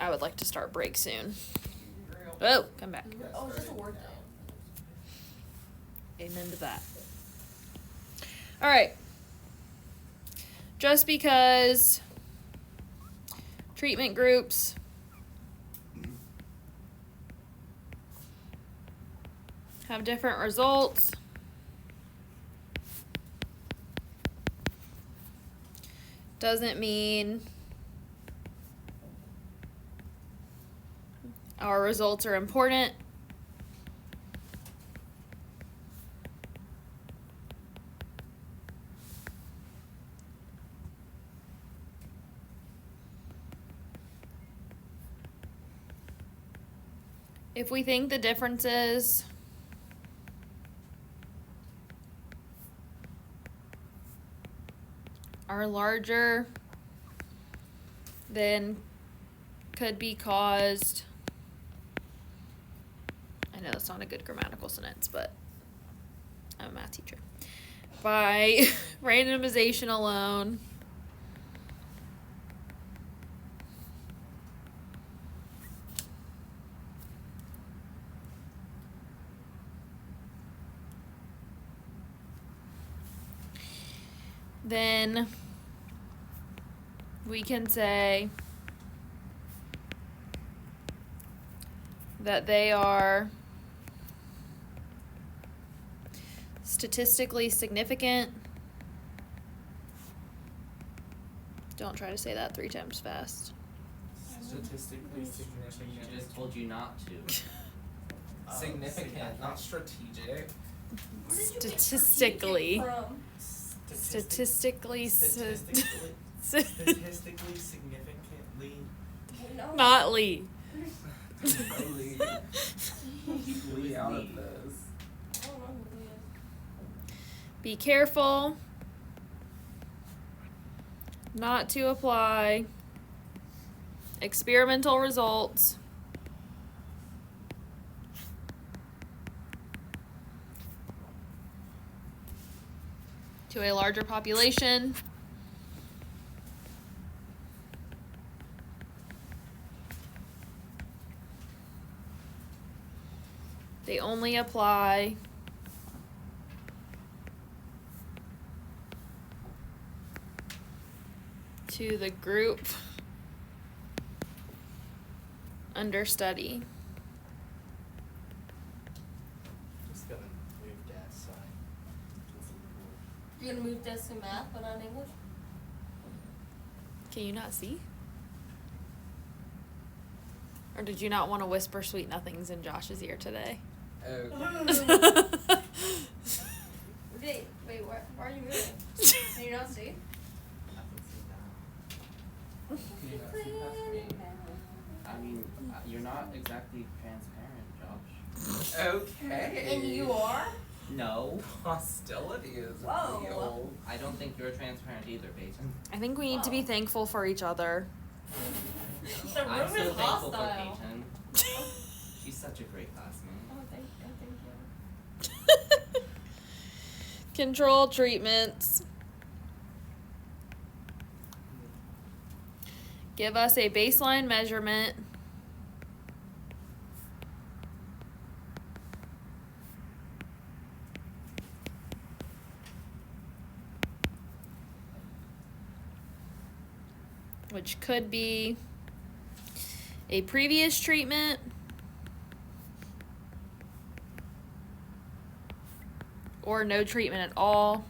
I would like to start break soon. Oh, come back. Oh, it's just a work day. Amen to that. All right. Just because treatment groups have different results doesn't mean our results are important. If we think the differences are larger than could be caused, I know that's not a good grammatical sentence, but I'm a math teacher, by randomization alone, then we can say that they are statistically significant. Don't try to say that 3 times fast. Statistically significant. She just told you not to. Significant, not strategic. Statistically. Statistically Statistically significantly. No. not Lee. Lee out of this. I don't know who it is. Be careful not to apply experimental results to a larger population. They only apply to the group under study. Just gonna move Dad's side. You're gonna move this to math, but not English? Can you not see? Or did you not want to whisper sweet nothings in Josh's ear today? Wait, why are you moving? Can you not see? I can see that. Can you not see past me? I mean, you're not exactly transparent, Josh. Okay. And you are? No, Hostility is Whoa. real. I don't think you're transparent either, Peyton. I think we need to be thankful for each other. The I'm room so is thankful for hostile. Peyton. She's such a great classmate. Oh, thank you. Control treatments. Give us a baseline measurement which could be a previous treatment or no treatment at all.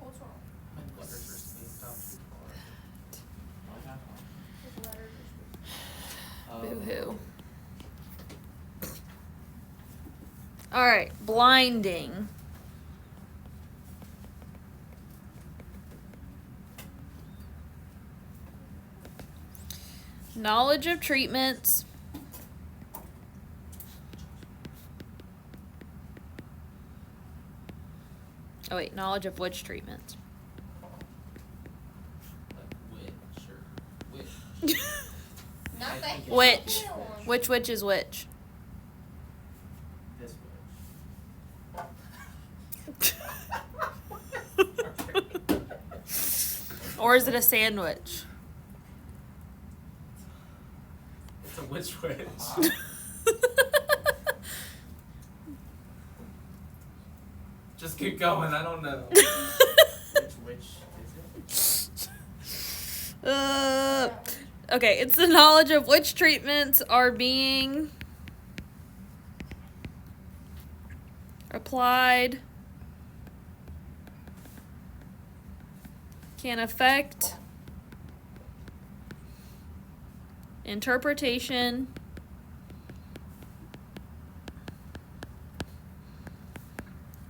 What's wrong? My letters are spaced out too far. His letters are Boo-hoo. All right, blinding. Knowledge of treatments. Oh wait, knowledge of which treatments? Like which or which? Not the I think Which? hill one. Which is which? This witch. Or is it a sandwich? It's a witch witch. Just keep going. I don't know. Which witch is it? Okay, it's the knowledge of which treatments are being applied, can affect interpretation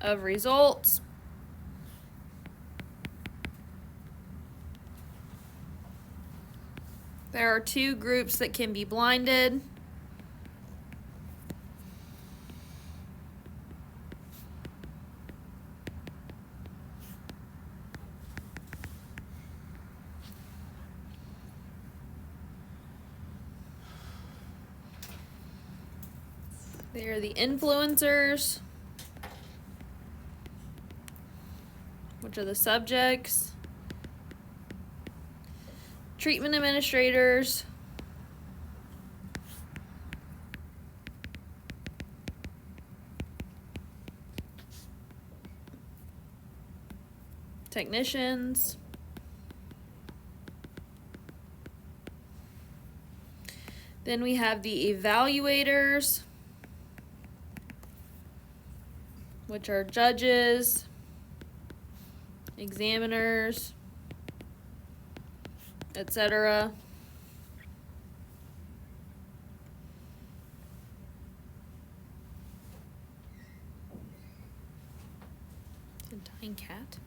of results, there are two groups that can be blinded. They are the influencers, which are the subjects, treatment administrators, technicians, then we have the evaluators, which are judges, examiners, etc. A dying cat?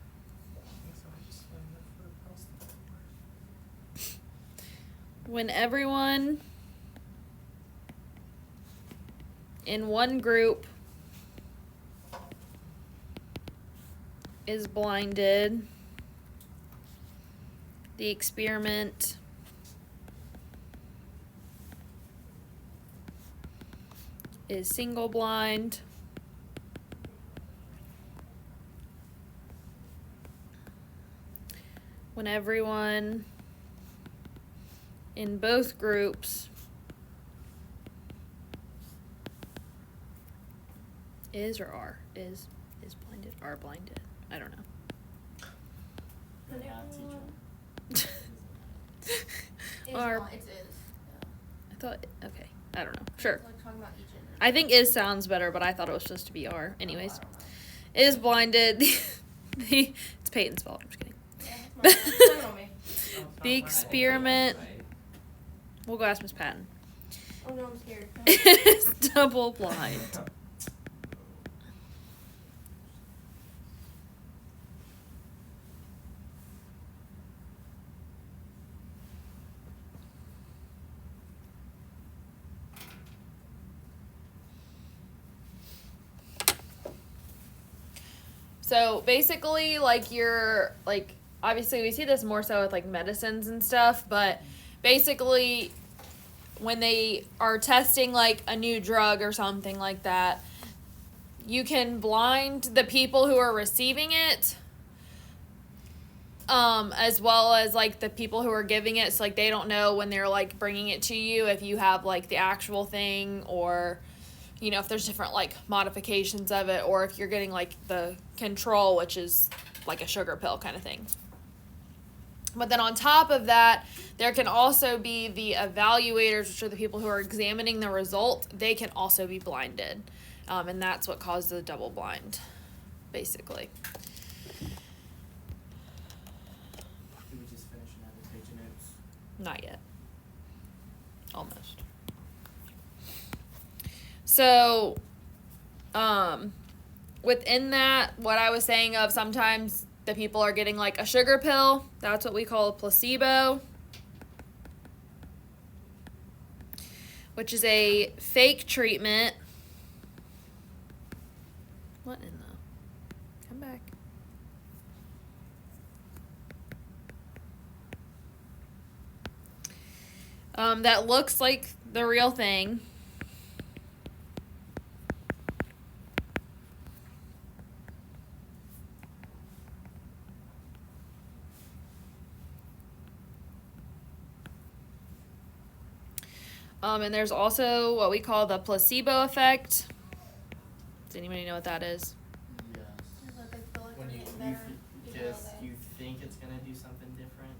When everyone in one group is blinded, the experiment is single blind. When everyone in both groups is blinded, are blinded. I don't know. When Math everyone- teacher. Is Or- not, it is. Yeah. I thought, okay, I don't know. Sure. It's like talking about each and I think is sounds better, but I thought it was supposed to be are. Anyways, is blinded. It's Peyton's fault. I'm just kidding. Yeah, it's mine. Blame it on me. The experiment. We'll go ask Miss Patton. Oh no, I'm scared. Is double blind. So basically, like you're like obviously we see this more so with like medicines and stuff, but basically when they are testing like a new drug or something like that, you can blind the people who are receiving it, as well as like the people who are giving it. So like they don't know when they're like bringing it to you if you have like the actual thing, or you know if there's different like modifications of it, or if you're getting like the control, which is like a sugar pill kind of thing. But then on top of that, there can also be the evaluators, which are the people who are examining the result. They can also be blinded. And that's what caused the double blind, basically. Did we just finish another page of notes? Not yet. Almost. So, within that, what I was saying of sometimes the people are getting like a sugar pill, that's what we call a placebo, which is a fake treatment. What in the? Come back. That looks like the real thing. And there's also what we call the placebo effect. Does anybody know what that is? Yes. It's like they feel like When they're you getting better, even though just they- you think it's gonna do something different,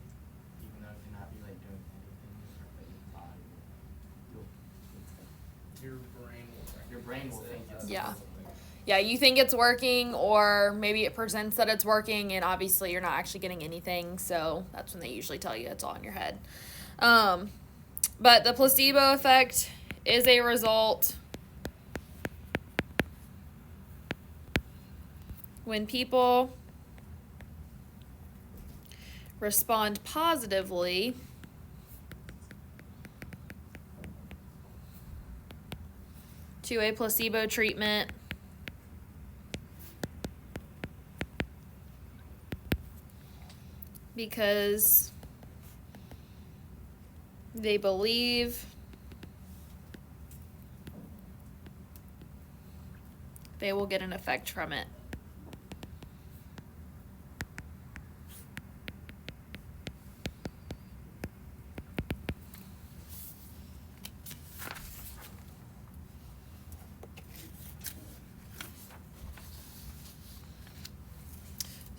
even though it could not be like doing anything different, but your body will. Your brain will think it's Yeah. something. Yeah, you think it's working, or maybe it presents that it's working, and obviously you're not actually getting anything, so that's when they usually tell you it's all in your head. But the placebo effect is a result when people respond positively to a placebo treatment because they believe they will get an effect from it.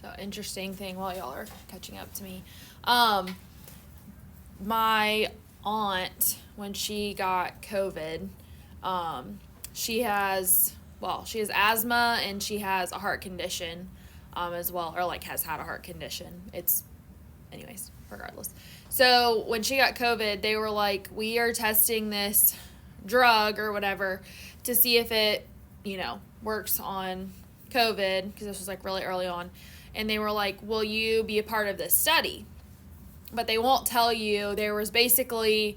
So, interesting thing while y'all are catching up to me. My aunt, when she got COVID, she has asthma and she has a heart condition, as well, or like has had a heart condition. Anyways, regardless. So when she got COVID, they were like, we are testing this drug or whatever to see if it, works on COVID, because this was like really early on. And they were like, will you be a part of this study? But they won't tell you. There was basically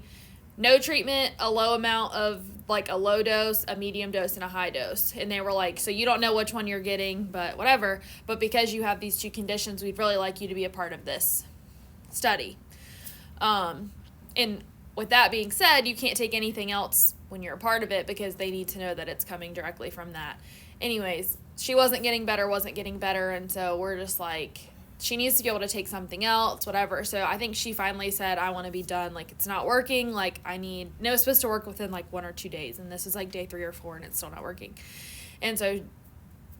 no treatment, a low amount of, like a low dose, a medium dose, and a high dose. And they were like, so you don't know which one you're getting, but whatever. But because you have these two conditions, we'd really like you to be a part of this study. And with that being said, you can't take anything else when you're a part of it because they need to know that it's coming directly from that. Anyways, she wasn't getting better, and so we're just like, she needs to be able to take something else, whatever. So I think she finally said, I want to be done. Like, it's not working. Like, it's supposed to work within like 1 or 2 days. And this is like day 3 or 4 and it's still not working. And so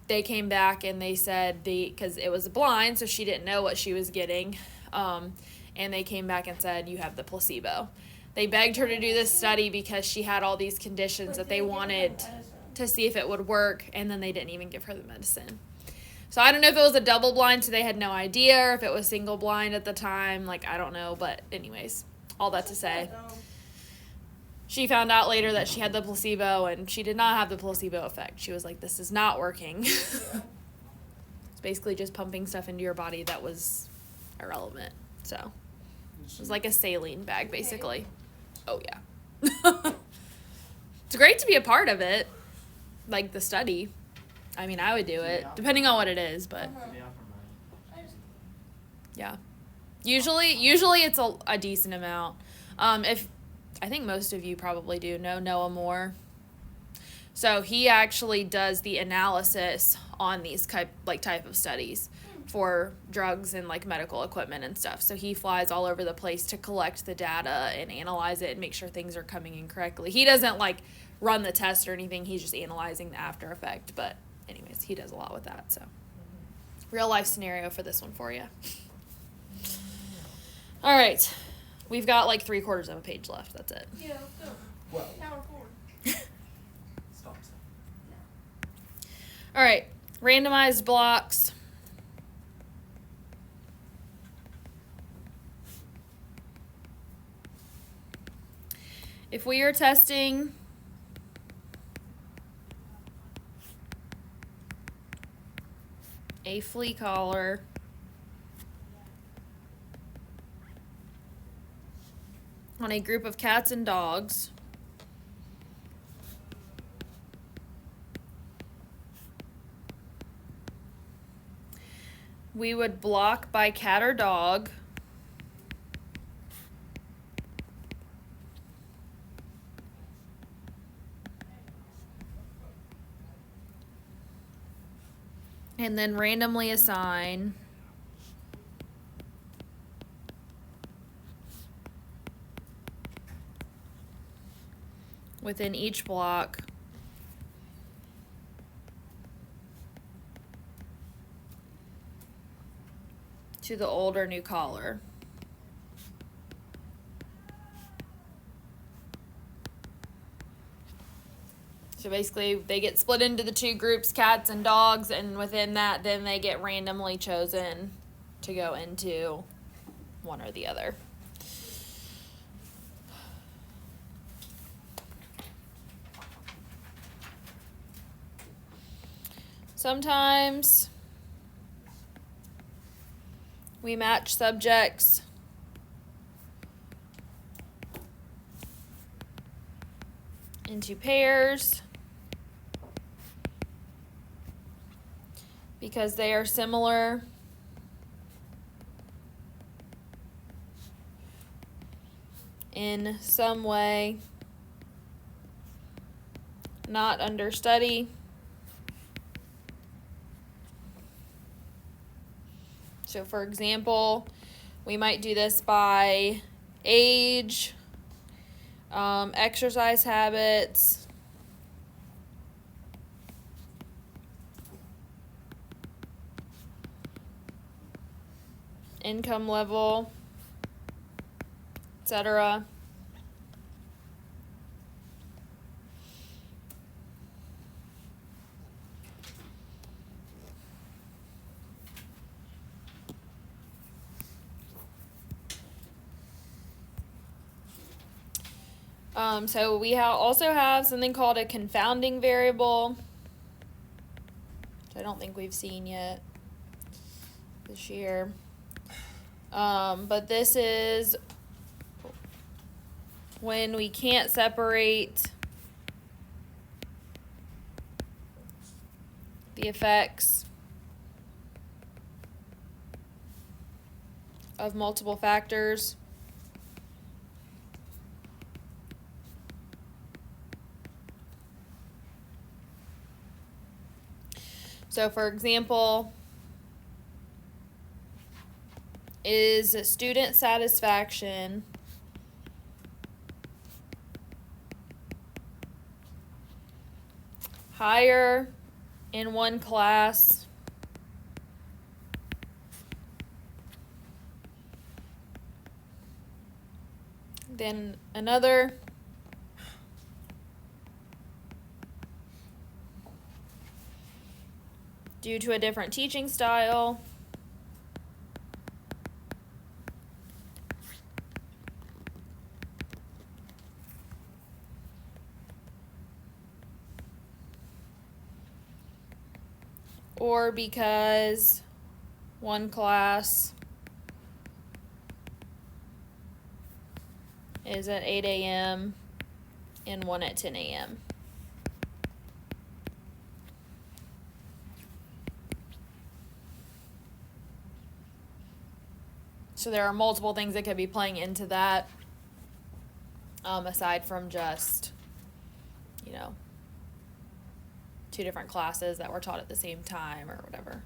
they came back and they said because it was blind, so she didn't know what she was getting. And they came back and said, you have the placebo. They begged her to do this study because she had all these conditions that they wanted to see if it would work. And then they didn't even give her the medicine. So I don't know if it was a double blind, so they had no idea, or if it was single blind at the time. Like, I don't know. But anyways, all that to say, she found out later that she had the placebo, and she did not have the placebo effect. She was like, this is not working. It's basically just pumping stuff into your body that was irrelevant. So it was like a saline bag, basically. Oh, yeah. It's great to be a part of it, like the study. I mean, I would do it, depending on what it is, but Do they offer money? yeah. Usually it's a decent amount. If I think most of you probably do know Noah Moore. So he actually does the analysis on these type of studies for drugs and like medical equipment and stuff. So he flies all over the place to collect the data and analyze it and make sure things are coming in correctly. He doesn't like run the test or anything. He's just analyzing the after effect. But anyways, he does a lot with that. So real life scenario for this one for you. All right. We've got like 3/4 of a page left. That's it. Yeah, let's go. Well, Power forward. stop. All right. Randomized blocks. If we are testing a flea collar on a group of cats and dogs, we would block by cat or dog and then randomly assign within each block to the old or new caller. So basically, they get split into the two groups, cats and dogs, and within that, then they get randomly chosen to go into one or the other. Sometimes we match subjects into pairs because they are similar in some way, not understudy. So for example, we might do this by age, exercise habits, income level, etc. So we also have something called a confounding variable, which I don't think we've seen yet this year. But this is when we can't separate the effects of multiple factors. So for example, is student satisfaction higher in one class than another? Due to a different teaching style, or because one class is at 8 a.m. and one at 10 a.m. So there are multiple things that could be playing into that, aside from just, two different classes that were taught at the same time or whatever.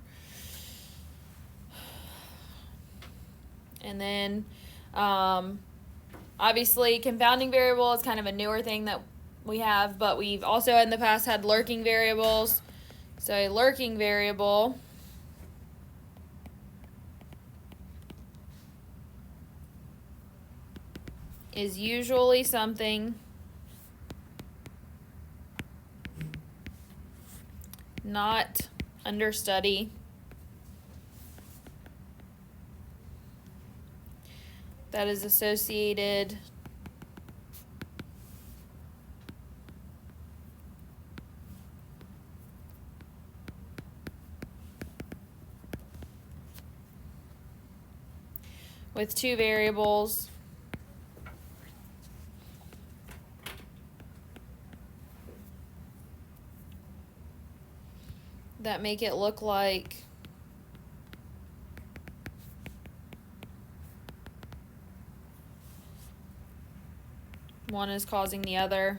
And then, obviously, confounding variable is kind of a newer thing that we have, but we've also in the past had lurking variables. So a lurking variable is usually something not understudy that is associated with two variables that make it look like one is causing the other.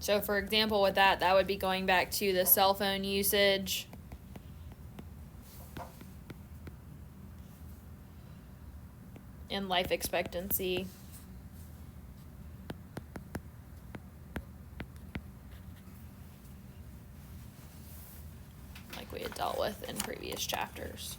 So, for example, with that would be going back to the cell phone usage. And life expectancy. Like we had dealt with in previous chapters.